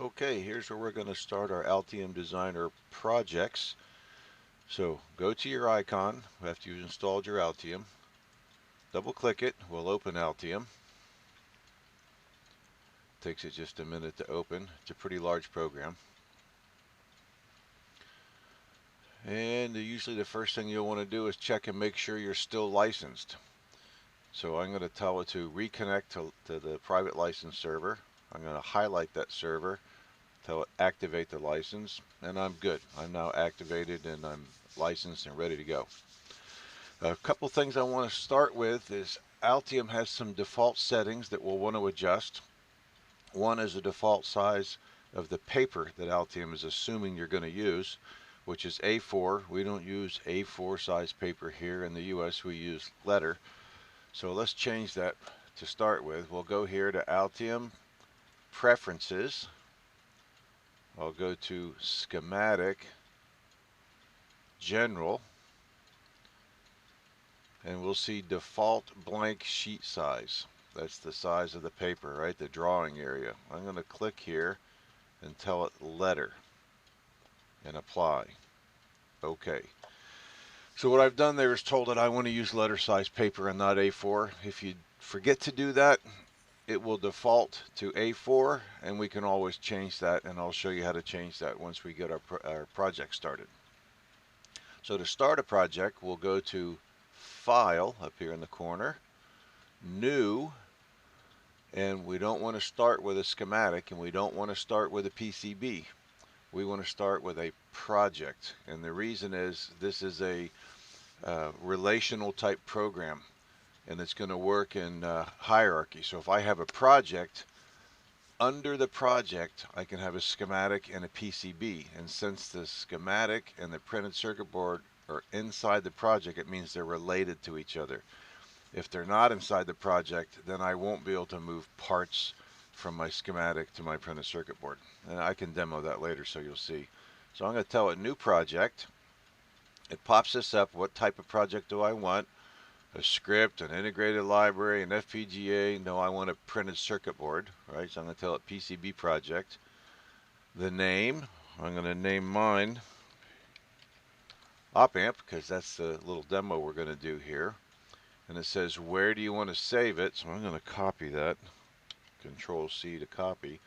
Okay, here's where we're going to start our Altium Designer projects. So go to your icon after you've installed your Altium. Double click it. We'll open Altium. Takes it just a minute to open. It's a pretty large program. And usually the first thing you'll want to do is check and make sure you're still licensed. So I'm going to tell it to reconnect to the private license server. I'm going to highlight that server, tell it activate the license, and I'm good. I'm now activated and I'm licensed and ready to go. A couple things I want to start with is Altium has some default settings that we'll want to adjust. One is the default size of the paper that Altium is assuming you're going to use, which is A4. We don't use A4 size paper here in the US. We use letter. So let's change that to start with. We'll go here to Altium Preferences. I'll go to Schematic General, and we'll see default blank sheet size. That's the size of the paper, right? The drawing area. I'm going to click here and tell it letter and apply. Okay. So what I've done there is told it I want to use letter size paper and not A4. If you forget to do that, it will default to A4, and we can always change that, and I'll show you how to change that once we get our project started. So to start a project, we'll go to File up here in the corner, New, and we don't want to start with a schematic, and we don't want to start with a PCB. We want to start with a project, and the reason is this is a relational type program, and it's going to work in hierarchy. So if I have a project, under the project I can have a schematic and a PCB, and since the schematic and the printed circuit board are inside the project, it means they're related to each other. If they're not inside the project, then I won't be able to move parts from my schematic to my printed circuit board, and I can demo that later so you'll see. So I'm going to tell it new project. It pops this up. What type of project do I want? A script, an integrated library, an FPGA. No, I want a printed circuit board, right? So I'm going to tell it PCB project. The name, I'm going to name mine op amp because that's the little demo we're going to do here. And it says where do you want to save it? So I'm going to copy that. Control C to copy.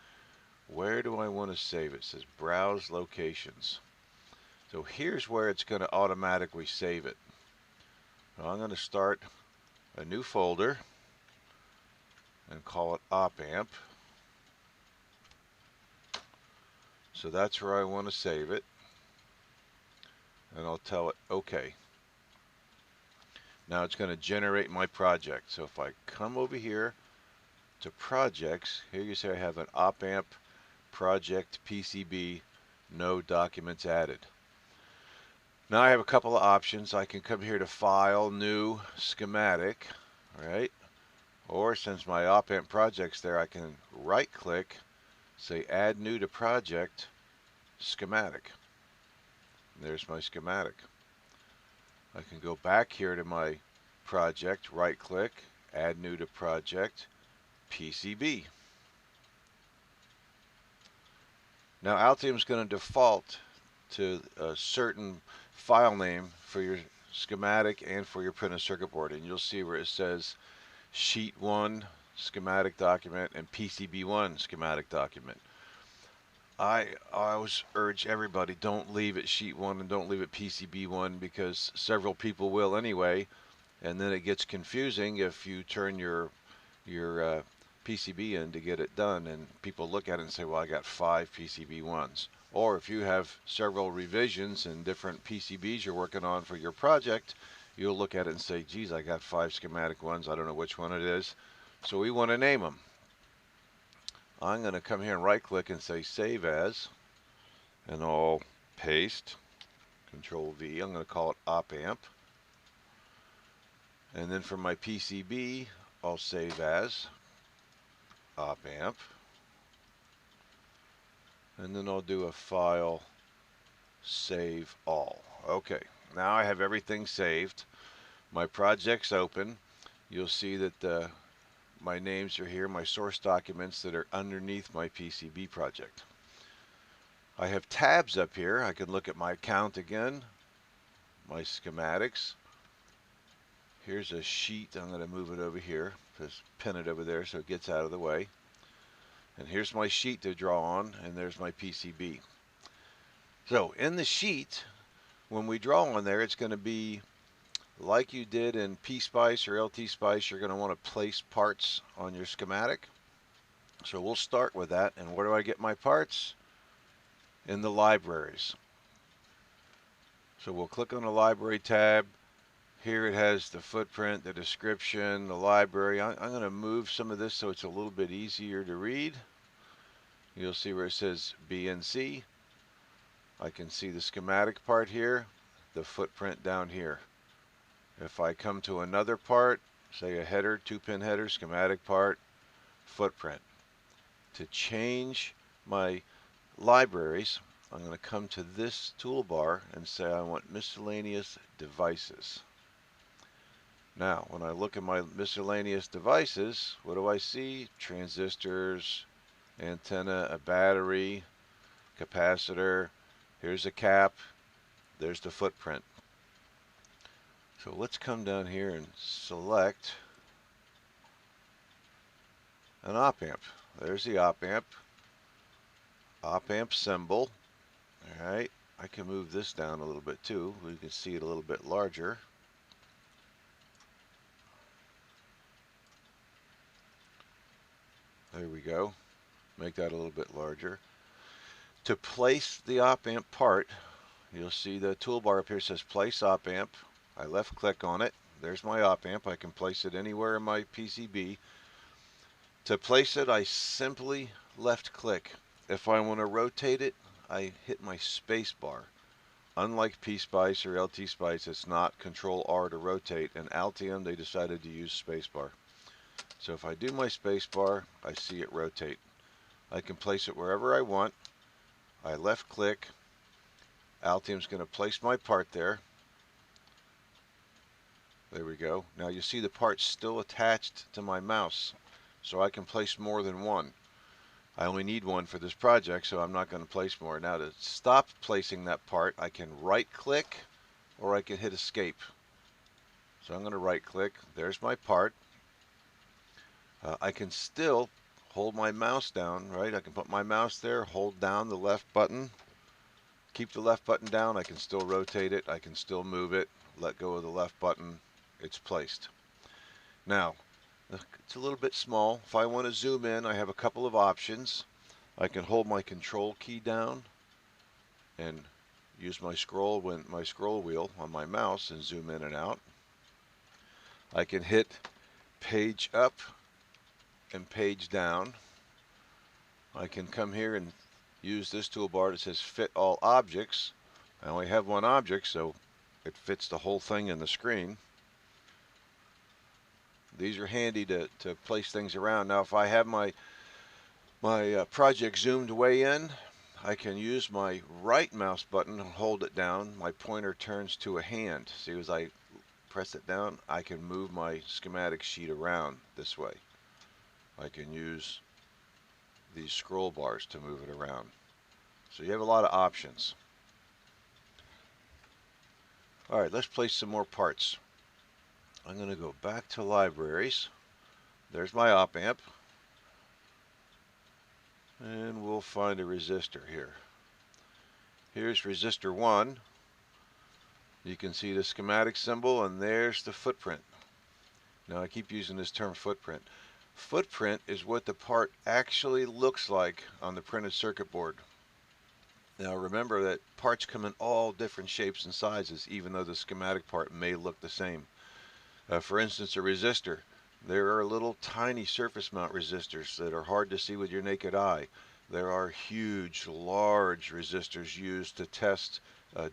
Where do I want to save it? It says browse locations. So here's where it's going to automatically save it. I'm going to start a new folder and call it op amp. So that's where I want to save it, and I'll tell it OK. Now it's going to generate my project. So if I come over here to projects, here you see I have an op amp project PCB, no documents added. Now I have a couple of options. I can come here to File, New, Schematic, right? Or since my op amp project's there, I can right click, say Add New to Project, Schematic. And there's my schematic. I can go back here to my project, right click, Add New to Project, PCB. Now Altium is going to default to a certain file name for your schematic and for your printed circuit board, and you'll see where it says Sheet 1 schematic document and PCB1 schematic document. I always urge everybody, don't leave it Sheet 1 and don't leave it PCB1 because several people will anyway, and then it gets confusing if you turn your PCB in to get it done and people look at it and say, well, I got 5 PCB1s. Or if you have several revisions and different PCBs you're working on for your project, you'll look at it and say, geez, I got 5 schematic ones. I don't know which one it is. So we want to name them. I'm going to come here and right click and say Save As, and I'll paste, Control V. I'm going to call it op amp. And then for my PCB, I'll save as op amp. And then I'll do a file, save all. Okay, now I have everything saved. My project's open. You'll see that my names are here, my source documents that are underneath my PCB project. I have tabs up here. I can look at my account again, my schematics. Here's a sheet. I'm going to move it over here. Just pin it over there so it gets out of the way. And here's my sheet to draw on, and there's my PCB. So in the sheet, when we draw on there, it's going to be like you did in PSpice or LTSpice. You're going to want to place parts on your schematic. So we'll start with that. And where do I get my parts? In the libraries. So we'll click on the library tab. Here it has the footprint, the description, the library. I'm going to move some of this so it's a little bit easier to read. You'll see where it says BNC. I can see the schematic part here, the footprint down here. If I come to another part, say a header, 2-pin header, schematic part, footprint. To change my libraries, I'm going to come to this toolbar and say I want miscellaneous devices. Now, when I look at my miscellaneous devices, what do I see? Transistors, antenna, a battery, capacitor, here's a cap, there's the footprint. So let's come down here and select an op amp. There's the op amp symbol. All right, I can move this down a little bit too. We can see it a little bit larger. There we go. Make that a little bit larger. To place the op amp part, you'll see the toolbar up here says place op amp. I left click on it. There's my op amp. I can place it anywhere in my PCB. To place it, I simply left click. If I want to rotate it, I hit my space bar. Unlike PSpice or LTSpice, it's not Control R to rotate. In Altium, they decided to use space bar. So if I do my space bar, I see it rotate. I can place it wherever I want. I left click. Altium's going to place my part there. There we go. Now you see the part's still attached to my mouse, so I can place more than one. I only need one for this project, so I'm not going to place more. Now to stop placing that part, I can right click or I can hit escape. So I'm going to right click. There's my part. I can still hold my mouse down, right? I can put my mouse there, hold down the left button, keep the left button down. I can still rotate it. I can still move it. Let go of the left button. It's placed. Now, it's a little bit small. If I want to zoom in, I have a couple of options. I can hold my control key down and use my scroll wheel on my mouse and zoom in and out. I can hit page up and page down. I can come here and use this toolbar that says fit all objects. I only have one object, so it fits the whole thing in the screen. These are handy to place things around. Now if I have my project zoomed way in, I can use my right mouse button and hold it down. My pointer turns to a hand. See, as I press it down, I can move my schematic sheet around this way. I can use these scroll bars to move it around. So you have a lot of options. All right, let's place some more parts. I'm going to go back to libraries. There's my op amp. And we'll find a resistor here. Here's resistor 1. You can see the schematic symbol, and there's the footprint. Now I keep using this term footprint. Footprint is what the part actually looks like on the printed circuit board. Now remember that parts come in all different shapes and sizes, even though the schematic part may look the same. For instance, a resistor. There are little tiny surface mount resistors that are hard to see with your naked eye. There are huge, large resistors used to test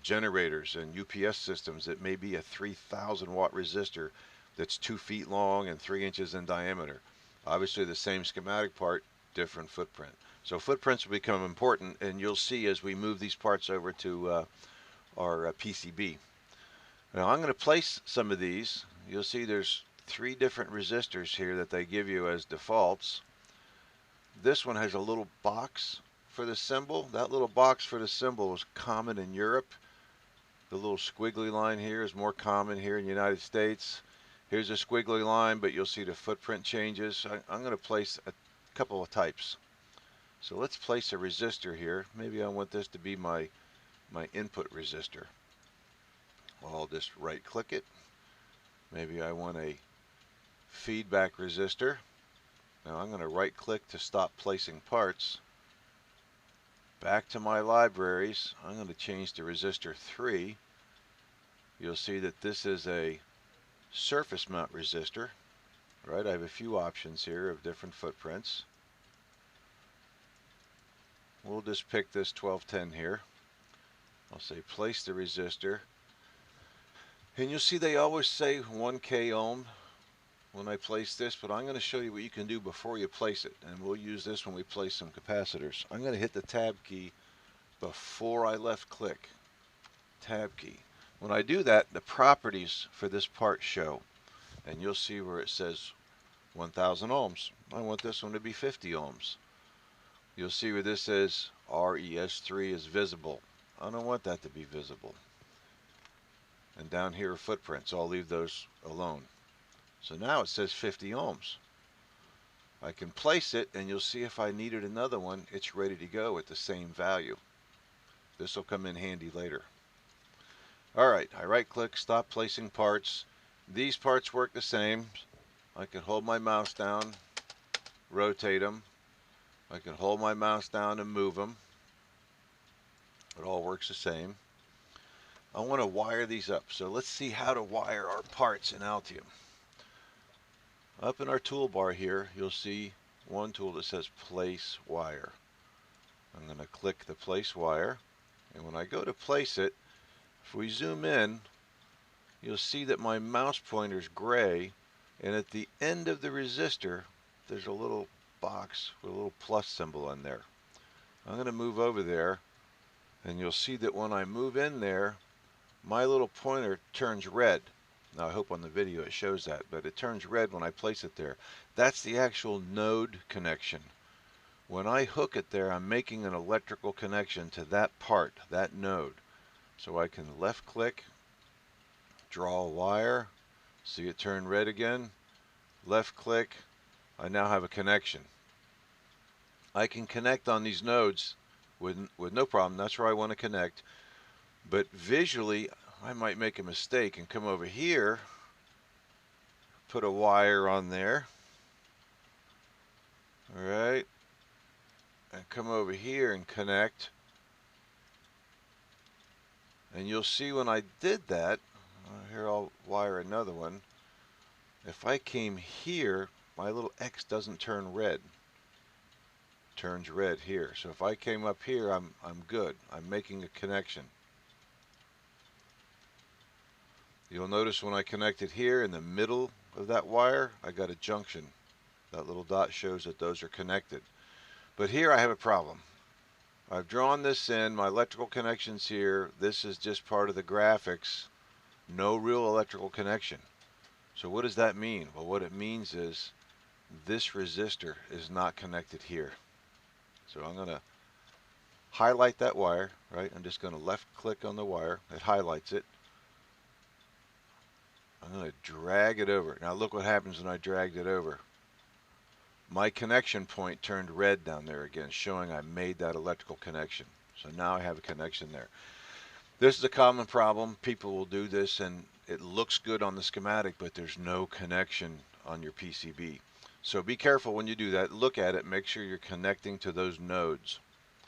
generators and UPS systems that may be a 3,000 watt resistor that's 2 feet long and 3 inches in diameter. Obviously the same schematic part, different footprint. So footprints will become important, and you'll see as we move these parts over to our PCB. Now I'm going to place some of these. You'll see there's 3 different resistors here that they give you as defaults. This one has a little box for the symbol, that little box for the symbol is common in Europe. The little squiggly line here is more common here in the United States. Here's a squiggly line, but you'll see the footprint changes. I'm going to place a couple of types. So let's place a resistor here. Maybe I want this to be my input resistor. Well, I'll just right click it. Maybe I want a feedback resistor. Now I'm going to right click to stop placing parts. Back to my libraries, I'm going to change to resistor 3. You'll see that this is a surface mount resistor. Right, I have a few options here of different footprints. We'll just pick this 1210 here. I'll say place the resistor. And you'll see they always say 1K ohm when I place this, but I'm going to show you what you can do before you place it. And we'll use this when we place some capacitors. I'm going to hit the tab key before I left click. Tab key. When I do that, the properties for this part show. And you'll see where it says 1000 ohms. I want this one to be 50 ohms. You'll see where this says RES3 is visible. I don't want that to be visible. And down here are footprints. I'll leave those alone. So now it says 50 ohms. I can place it, and you'll see if I needed another one, it's ready to go at the same value. This will come in handy later. Alright, I right click, stop placing parts. These parts work the same. I can hold my mouse down, rotate them. I can hold my mouse down and move them. It all works the same. I want to wire these up. So let's see how to wire our parts in Altium. Up in our toolbar here, you'll see one tool that says place wire. I'm going to click the place wire. And when I go to place it, if we zoom in, you'll see that my mouse pointer is gray. And at the end of the resistor, there's a little box with a little plus symbol in there. I'm going to move over there, and you'll see that when I move in there, my little pointer turns red. Now I hope on the video it shows that, but it turns red when I place it there. That's the actual node connection. When I hook it there, I'm making an electrical connection to that part, that node. So I can left click, draw a wire, see it turn red again, left click, I now have a connection. I can connect on these nodes with no problem. That's where I want to connect. But visually, I might make a mistake and come over here, put a wire on there. All right. And come over here and connect. And you'll see when I did that, here I'll wire another one. If I came here, my little X doesn't turn red. It turns red here. So if I came up here, I'm good. I'm making a connection. You'll notice when I connect it here in the middle of that wire, I got a junction. That little dot shows that those are connected. But here I have a problem. I've drawn this in, my electrical connection's here. This is just part of the graphics. No real electrical connection. So what does that mean? Well, what it means is this resistor is not connected here. So I'm going to highlight that wire, right? I'm just going to left click on the wire. It highlights it. I'm going to drag it over. Now look what happens when I dragged it over. My connection point turned red down there again, showing I made that electrical connection. So now I have a connection there. This is a common problem. People will do this and it looks good on the schematic, but there's no connection on your PCB. So be careful when you do that. Look at it, make sure you're connecting to those nodes.